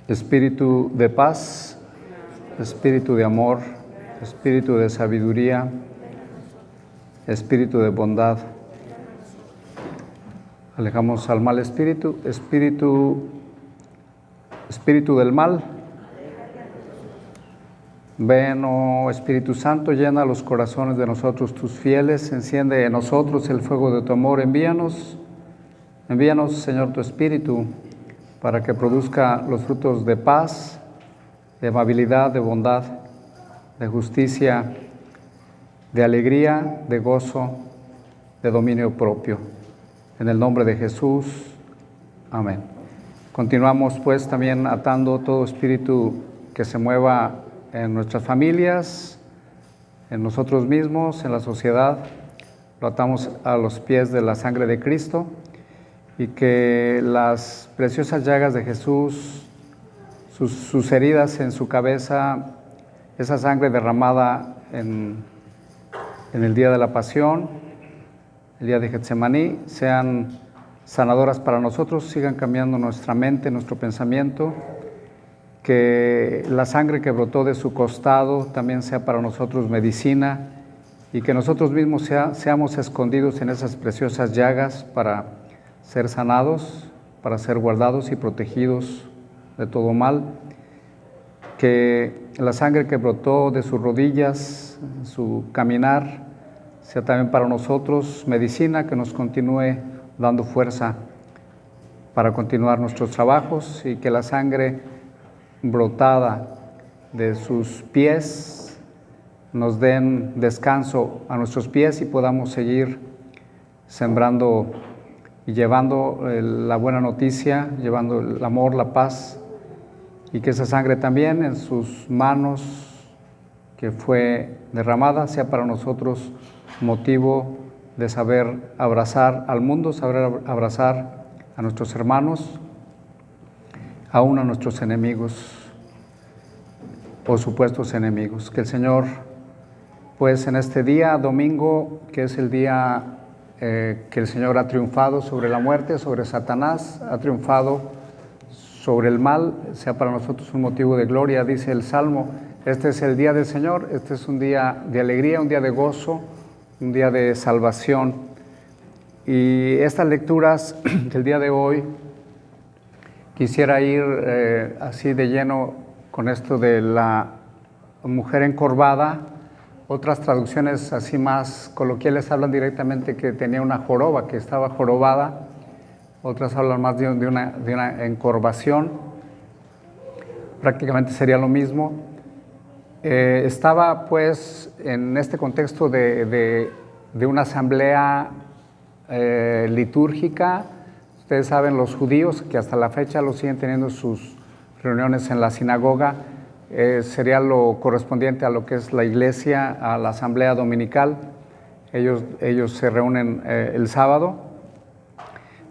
espíritu de paz, espíritu de amor, espíritu de sabiduría, espíritu de bondad. Alejamos al mal espíritu, espíritu del mal. Ven, oh Espíritu Santo, llena los corazones de nosotros, tus fieles, enciende en nosotros el fuego de tu amor, envíanos, Señor, tu Espíritu, para que produzca los frutos de paz, de amabilidad, de bondad, de justicia, de alegría, de gozo, de dominio propio. En el nombre de Jesús, amén. Continuamos pues también atando todo espíritu que se mueva en nuestras familias, en nosotros mismos, en la sociedad. Lo atamos a los pies de la sangre de Cristo y que las preciosas llagas de Jesús, sus heridas en su cabeza, esa sangre derramada en el día de la pasión, el día de Getsemaní, sean sanadoras para nosotros, sigan cambiando nuestra mente, nuestro pensamiento, que la sangre que brotó de su costado también sea para nosotros medicina y que nosotros mismos seamos escondidos en esas preciosas llagas para ser sanados, para ser guardados y protegidos de todo mal. Que la sangre que brotó de sus rodillas, su caminar, sea también para nosotros medicina que nos continúe dando fuerza para continuar nuestros trabajos y que la sangre brotada de sus pies nos den descanso a nuestros pies y podamos seguir sembrando y llevando la buena noticia, llevando el amor, la paz, y que esa sangre también en sus manos que fue derramada sea para nosotros motivo de saber abrazar al mundo, saber abrazar a nuestros hermanos, aún a nuestros enemigos o supuestos enemigos. Que el Señor, pues en este día, domingo, que es el día que el Señor ha triunfado sobre la muerte, sobre Satanás, ha triunfado sobre el mal, sea para nosotros un motivo de gloria. Dice el Salmo, este es el día del Señor, este es un día de alegría, un día de gozo, un día de salvación. Y estas lecturas del día de hoy, quisiera ir así de lleno con esto de la mujer encorvada. Otras traducciones así más coloquiales hablan directamente que tenía una joroba, que estaba jorobada. Otras hablan más de una encorvación. Prácticamente sería lo mismo. Estaba pues en este contexto de una asamblea litúrgica. Ustedes saben, los judíos, que hasta la fecha lo siguen teniendo sus reuniones en la sinagoga, sería lo correspondiente a lo que es la iglesia, a la asamblea dominical. Ellos se reúnen el sábado.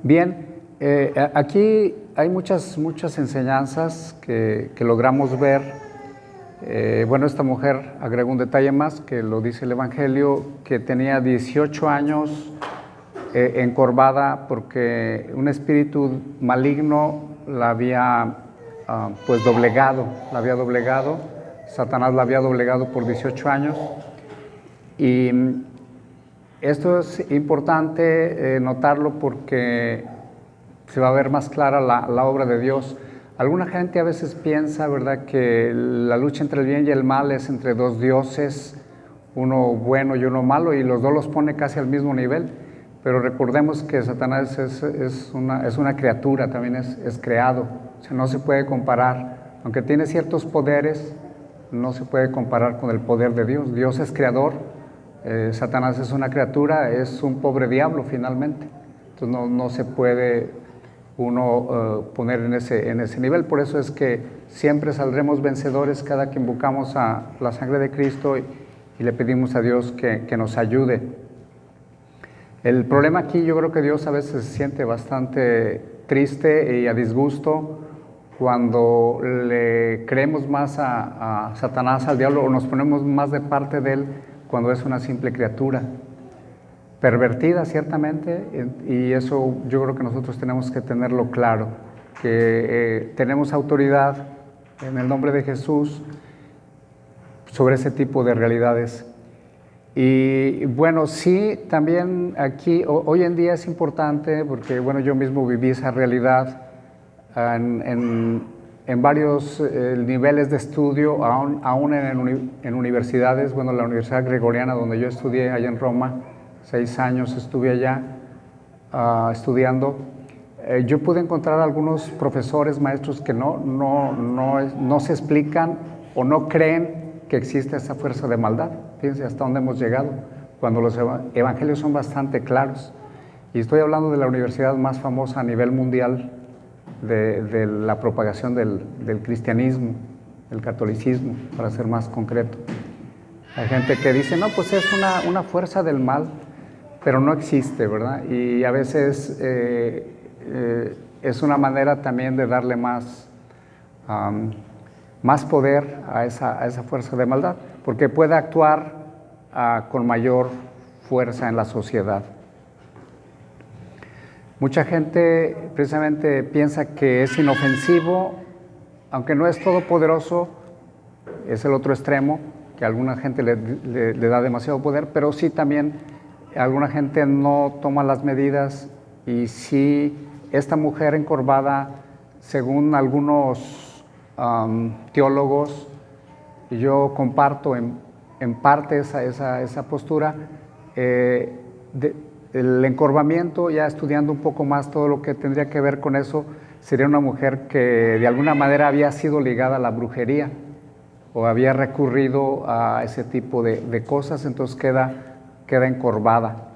Bien, aquí hay muchas enseñanzas que logramos ver. Bueno, esta mujer agregó un detalle más, que lo dice el Evangelio, que tenía 18 años encorvada porque un espíritu maligno la había pues doblegado, Satanás la había doblegado por 18 años. Y esto es importante notarlo porque se va a ver más clara la obra de Dios. Alguna gente a veces piensa, ¿verdad?, que la lucha entre el bien y el mal es entre dos dioses, uno bueno y uno malo, y los dos los pone casi al mismo nivel. Pero recordemos que Satanás es una criatura, también es creado, o sea, no se puede comparar. Aunque tiene ciertos poderes, no se puede comparar con el poder de Dios. Dios es creador, Satanás es una criatura, es un pobre diablo finalmente. Entonces no se puede uno poner en ese nivel. Por eso es que siempre saldremos vencedores cada que invocamos a la sangre de Cristo y le pedimos a Dios que nos ayude. El problema aquí, yo creo que Dios a veces se siente bastante triste y a disgusto cuando le creemos más a Satanás, al diablo, o nos ponemos más de parte de él cuando es una simple criatura. Pervertida ciertamente, y eso yo creo que nosotros tenemos que tenerlo claro. que tenemos autoridad en el nombre de Jesús sobre ese tipo de realidades. Y bueno, sí, también aquí, hoy en día es importante, porque bueno, yo mismo viví esa realidad en varios niveles de estudio, aún en universidades. Bueno, la Universidad Gregoriana, donde yo estudié allá en Roma, 6 años estuve allá estudiando. Yo pude encontrar algunos profesores, maestros que no se explican o no creen que existe esa fuerza de maldad. Fíjense hasta dónde hemos llegado, cuando los evangelios son bastante claros. Y estoy hablando de la universidad más famosa a nivel mundial de la propagación del cristianismo, del catolicismo, para ser más concreto. Hay gente que dice, no, pues es una fuerza del mal, pero no existe, ¿verdad? Y a veces es una manera también de darle más poder a esa fuerza de maldad, porque puede actuar con mayor fuerza en la sociedad. Mucha gente precisamente piensa que es inofensivo, aunque no es todopoderoso, es el otro extremo, que a alguna gente le da demasiado poder, pero sí también alguna gente no toma las medidas, y sí esta mujer encorvada, según algunos teólogos, y yo comparto en parte esa postura, el encorvamiento, ya estudiando un poco más todo lo que tendría que ver con eso, sería una mujer que de alguna manera había sido ligada a la brujería o había recurrido a ese tipo de cosas, entonces queda encorvada.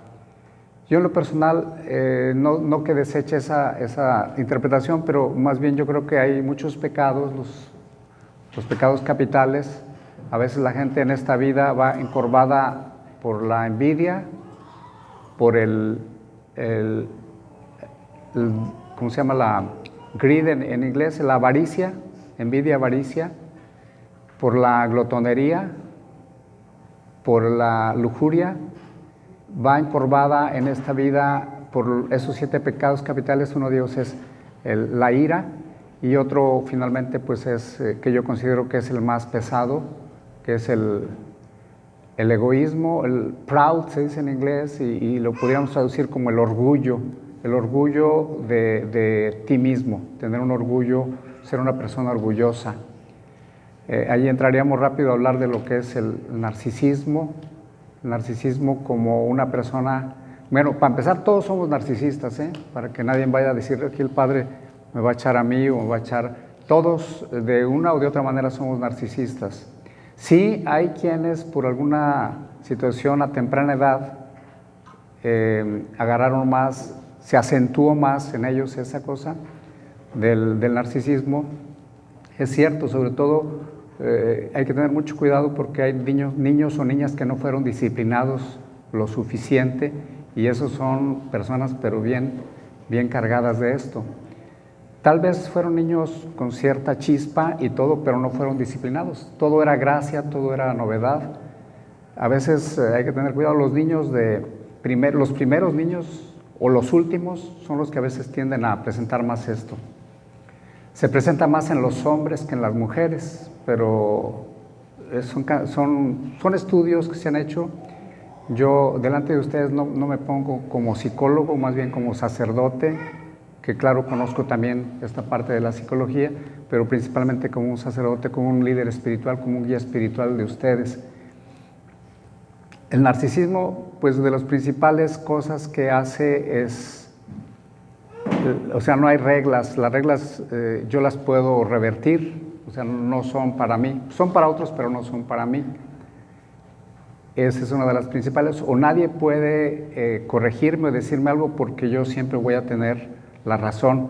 Yo en lo personal no que deseche esa interpretación, pero más bien yo creo que hay muchos pecados, los pecados capitales. A veces la gente en esta vida va encorvada por la envidia, por ¿cómo se llama? La greed en inglés, la avaricia, envidia, avaricia, por la glotonería, por la lujuria. Va encorvada en esta vida por esos 7 pecados capitales. Uno de ellos es la ira, y otro finalmente pues es que yo considero que es el más pesado, que es el egoísmo, el proud se dice en inglés, y lo podríamos traducir como el orgullo de ti mismo, tener un orgullo, ser una persona orgullosa. Ahí entraríamos rápido a hablar de lo que es el narcisismo como una persona, bueno, para empezar todos somos narcisistas, para que nadie vaya a decir aquí el padre me va a echar a mí o me va a echar, todos de una o de otra manera somos narcisistas. Sí, hay quienes por alguna situación a temprana edad agarraron más, se acentuó más en ellos esa cosa del narcisismo. Es cierto, sobre todo hay que tener mucho cuidado porque hay niños o niñas que no fueron disciplinados lo suficiente, y esos son personas pero bien cargadas de esto. Tal vez fueron niños con cierta chispa y todo, pero no fueron disciplinados. Todo era gracia, todo era novedad. A veces hay que tener cuidado. Los niños los primeros niños o los últimos son los que a veces tienden a presentar más esto. Se presenta más en los hombres que en las mujeres, pero son estudios que se han hecho. Yo delante de ustedes no me pongo como psicólogo, más bien como sacerdote, que claro, conozco también esta parte de la psicología, pero principalmente como un sacerdote, como un líder espiritual, como un guía espiritual de ustedes. El narcisismo, pues de las principales cosas que hace es, o sea, no hay reglas, las reglas yo las puedo revertir, o sea, no son para mí, son para otros, pero no son para mí. Esa es una de las principales, o nadie puede corregirme o decirme algo porque yo siempre voy a tener la razón.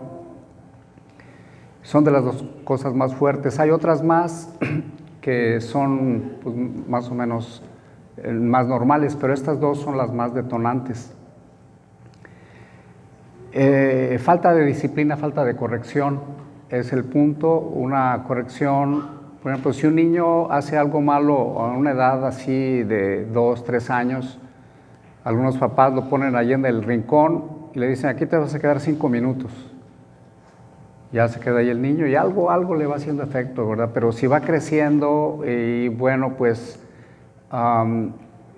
Son de las dos cosas más fuertes. Hay otras más que son pues, más o menos más normales, pero estas dos son las más detonantes. Falta de disciplina, falta de corrección es el punto. Una corrección, por ejemplo, si un niño hace algo malo a una edad así de 2, 3 años, algunos papás lo ponen allí en el rincón y le dicen, aquí te vas a quedar 5 minutos. ya se queda ahí el niño y algo le va haciendo efecto, ¿verdad? Pero si va creciendo y bueno, pues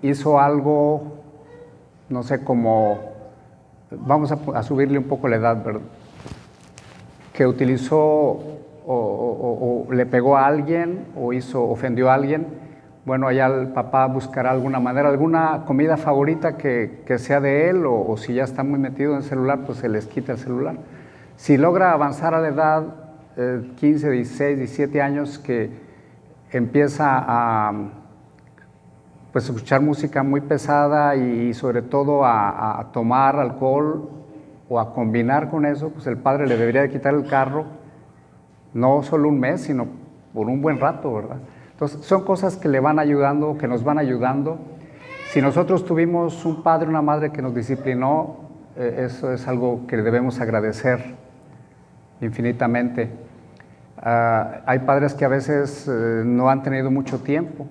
hizo algo, no sé, como, vamos a subirle un poco la edad, ¿verdad? Que utilizó o le pegó a alguien o ofendió a alguien, bueno, allá el papá buscará alguna manera, alguna comida favorita que sea de él, o si ya está muy metido en el celular, pues se les quita el celular. Si logra avanzar a la edad 15, 16, 17 años, que empieza a pues, escuchar música muy pesada y sobre todo a tomar alcohol o a combinar con eso, pues el padre le debería de quitar el carro, no solo un mes, sino por un buen rato, ¿verdad? Entonces, son cosas que le van ayudando, que nos van ayudando. Si nosotros tuvimos un padre o una madre que nos disciplinó, eso es algo que debemos agradecer infinitamente. Hay padres que a veces no han tenido mucho tiempo,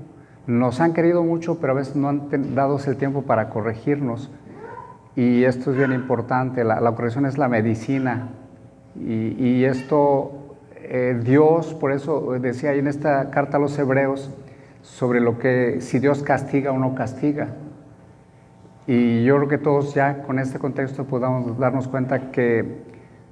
nos han querido mucho, pero a veces no han dado el tiempo para corregirnos. Y esto es bien importante, la corrección es la medicina. Y esto, Dios, por eso decía ahí en esta carta a los Hebreos, sobre lo que si Dios castiga o no castiga. Y yo creo que todos ya con este contexto podamos darnos cuenta que,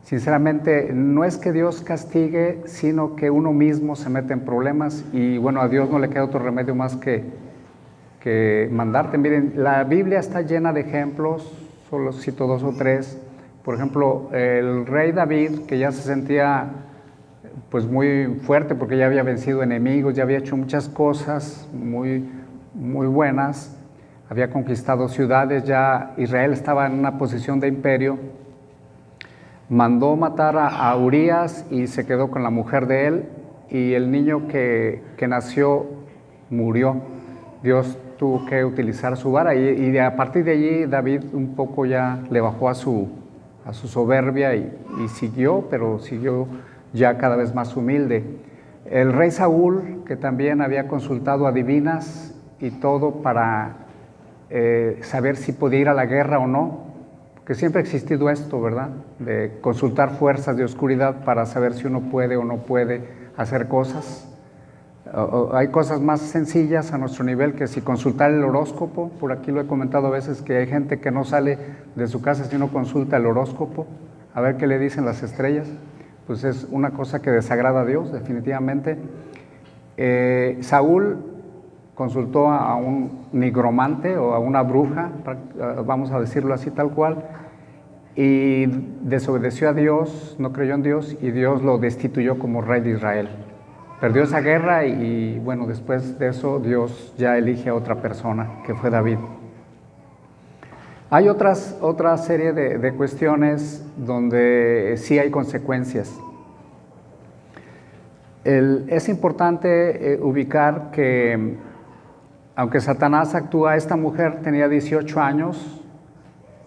sinceramente, no es que Dios castigue, sino que uno mismo se mete en problemas y bueno, a Dios no le queda otro remedio más que mandarte. Miren, la Biblia está llena de ejemplos, solo cito 2 o 3. Por ejemplo, el rey David, que ya se sentía pues muy fuerte porque ya había vencido enemigos, ya había hecho muchas cosas muy buenas, había conquistado ciudades, ya Israel estaba en una posición de imperio. Mandó matar a Urías y se quedó con la mujer de él, y el niño que nació murió. Dios tuvo que utilizar su vara y a partir de allí David un poco ya le bajó a su soberbia y siguió, pero siguió ya cada vez más humilde. El rey Saúl, que también había consultado a divinas y todo para saber si podía ir a la guerra o no, porque siempre ha existido esto, ¿verdad? De consultar fuerzas de oscuridad para saber si uno puede o no puede hacer cosas. Hay cosas más sencillas a nuestro nivel que si consultar el horóscopo. Por aquí lo he comentado a veces, que hay gente que no sale de su casa si no consulta el horóscopo, a ver qué le dicen las estrellas. Pues es una cosa que desagrada a Dios, definitivamente. Saúl consultó a un nigromante o a una bruja, vamos a decirlo así tal cual, y desobedeció a Dios, no creyó en Dios, y Dios lo destituyó como rey de Israel. Perdió esa guerra y bueno, después de eso Dios ya elige a otra persona, que fue David. Hay otra serie de cuestiones donde sí hay consecuencias. Es importante ubicar que, aunque Satanás actúa, esta mujer tenía 18 años,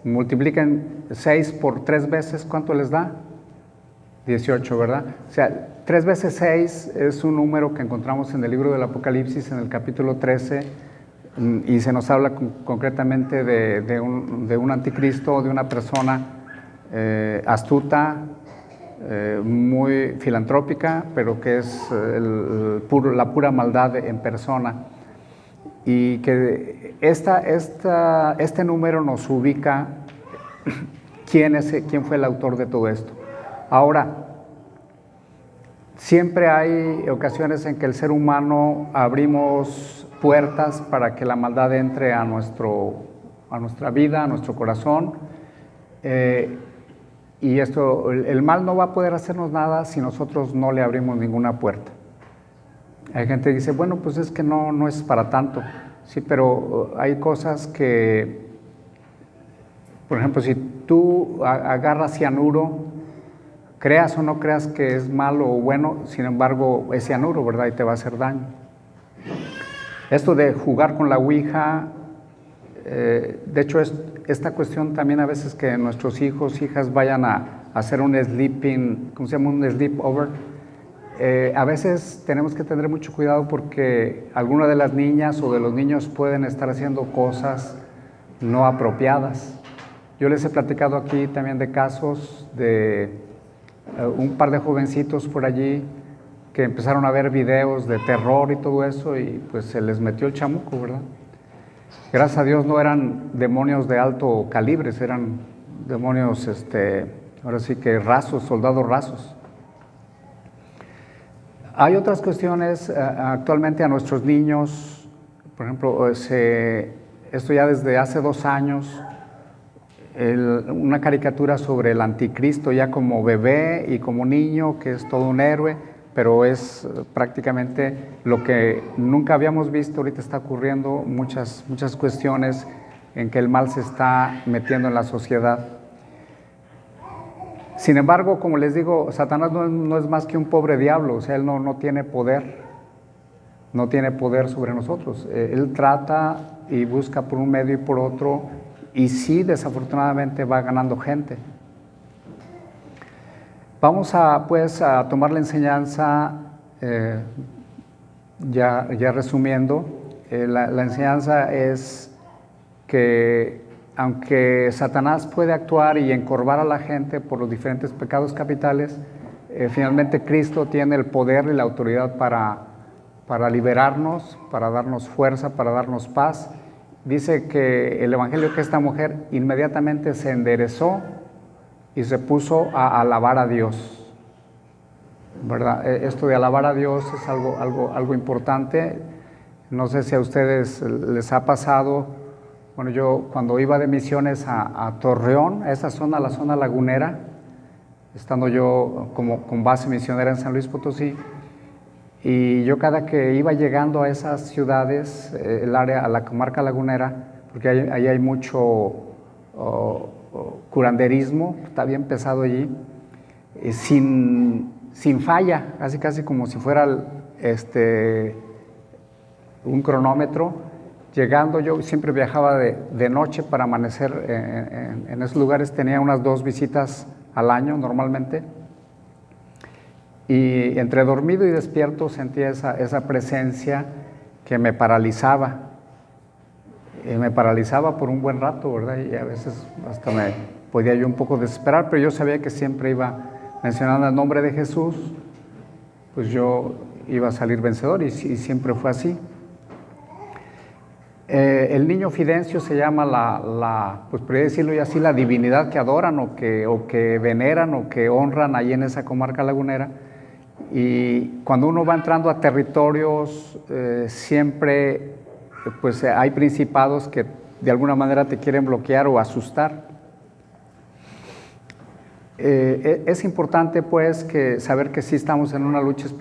multipliquen 6 por 3 veces, ¿cuánto les da? 18, ¿verdad? O sea, 3 veces 6 es un número que encontramos en el libro del Apocalipsis, en el capítulo 13, y se nos habla concretamente de un anticristo, de una persona astuta, muy filantrópica, pero que es la pura maldad en persona. Y que este número nos ubica quién fue el autor de todo esto. Ahora, siempre hay ocasiones en que el ser humano abrimos puertas para que la maldad entre a nuestra vida, a nuestro corazón, y el mal no va a poder hacernos nada si nosotros no le abrimos ninguna puerta. Hay gente que dice, bueno, pues es que no es para tanto. Sí, pero hay cosas que, por ejemplo, si tú agarras cianuro, creas o no creas que es malo o bueno, sin embargo es cianuro, ¿verdad? Y te va a hacer daño. Esto de jugar con la ouija, de hecho esta cuestión también a veces que nuestros hijos, hijas vayan a hacer un sleeping, ¿cómo se llama? Un sleepover. A veces tenemos que tener mucho cuidado porque alguna de las niñas o de los niños pueden estar haciendo cosas no apropiadas. Yo les he platicado aquí también de casos de un par de jovencitos por allí que empezaron a ver videos de terror y todo eso y pues se les metió el chamuco, ¿verdad? Gracias a Dios no eran demonios de alto calibre, eran demonios, ahora sí que rasos, soldados rasos. Hay otras cuestiones, actualmente a nuestros niños, por ejemplo, esto ya desde hace 2 años, una caricatura sobre el anticristo ya como bebé y como niño, que es todo un héroe, pero es prácticamente lo que nunca habíamos visto. Ahorita está ocurriendo muchas cuestiones en que el mal se está metiendo en la sociedad. Sin embargo, como les digo, Satanás no es más que un pobre diablo, o sea, él no tiene poder, no tiene poder sobre nosotros. Él trata y busca por un medio y por otro, y sí, desafortunadamente va ganando gente. Vamos a tomar la enseñanza, ya resumiendo. La enseñanza es que aunque Satanás puede actuar y encorvar a la gente por los diferentes pecados capitales, finalmente Cristo tiene el poder y la autoridad para liberarnos, para darnos fuerza, para darnos paz. Dice que el evangelio, que esta mujer inmediatamente se enderezó y se puso a alabar a Dios, ¿verdad? Esto de alabar a Dios es algo importante. No sé si a ustedes les ha pasado. Bueno, yo cuando iba de misiones a Torreón, a esa zona, la zona lagunera, estando yo con base misionera en San Luis Potosí, y yo cada que iba llegando a esas ciudades, el área, a la comarca lagunera, porque ahí hay mucho curanderismo, está bien pesado allí, sin falla, casi como si fuera un cronómetro. Llegando, yo siempre viajaba de noche para amanecer en esos lugares, tenía unas 2 visitas al año normalmente, y entre dormido y despierto sentía esa presencia que me paralizaba. Me paralizaba por un buen rato, ¿verdad? Y a veces hasta me podía yo un poco desesperar, pero yo sabía que siempre iba mencionando el nombre de Jesús, pues yo iba a salir vencedor, y siempre fue así. El niño Fidencio se llama pues podría decirlo ya así, la divinidad que adoran o que veneran o que honran ahí en esa comarca lagunera. Y cuando uno va entrando a territorios, siempre pues hay principados que de alguna manera te quieren bloquear o asustar. Es importante pues saber que sí estamos en una lucha espiritual.